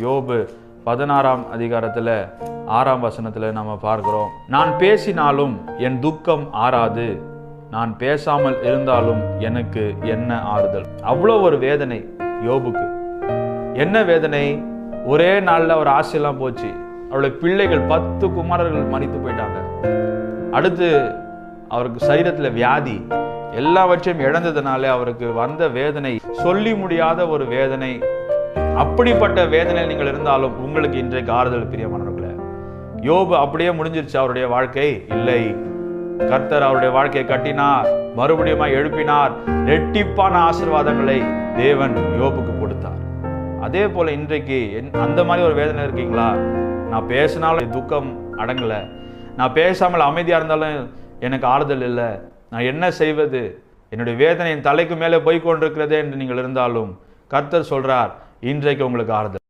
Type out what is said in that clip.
யோபு 16ஆம் அதிகாரத்தில் 6ஆம் வசனத்தில் நம்ம பார்க்கிறோம், நான் பேசினாலும் என் துக்கம் ஆறாது, நான் பேசாமல் இருந்தாலும் எனக்கு என்ன ஆறுதல். அவ்வளோ ஒரு வேதனை யோபுக்கு. என்ன வேதனை? ஒரே நாளில் அவர் ஆசையெல்லாம் போச்சு. அவருடைய பிள்ளைகள் 10 குமாரர்கள் மரித்து போயிட்டாங்க. அடுத்து அவருக்கு சரீரத்தில் வியாதி, எல்லாவற்றையும் இழந்ததுனால அவருக்கு வந்த வேதனை சொல்லி முடியாத ஒரு வேதனை. அப்படிப்பட்ட வேதனையில் நீங்கள் இருந்தாலும் உங்களுக்கு இன்றைக்கு ஆறுதல் பிரியமானவர்களே. யோபு அப்படியே முடிஞ்சிருச்சு அவருடைய வாழ்க்கை? இல்லை. கர்த்தர் அவருடைய வாழ்க்கையை கட்டினார், மறுபடியும் எழுப்பினார். ரெட்டிப்பான ஆசீர்வாதங்களை தேவன் யோபுக்கு கொடுத்தார். அதே போல இன்றைக்கு அந்த மாதிரி ஒரு வேதனை இருக்கீங்களா? நான் பேசினாலும் துக்கம் அடங்கல, நான் பேசாமல் அமைதியா இருந்தாலும் எனக்கு ஆறுதல் இல்லை, நான் என்ன செய்வது, என்னுடைய வேதனை என் தலைக்கு மேலே போய் கொண்டிருக்கிறதே என்று நீங்கள் இருந்தாலும் கர்த்தர் சொல்றார், இன்றைக்கு உங்களுக்கு ஆறுதல்.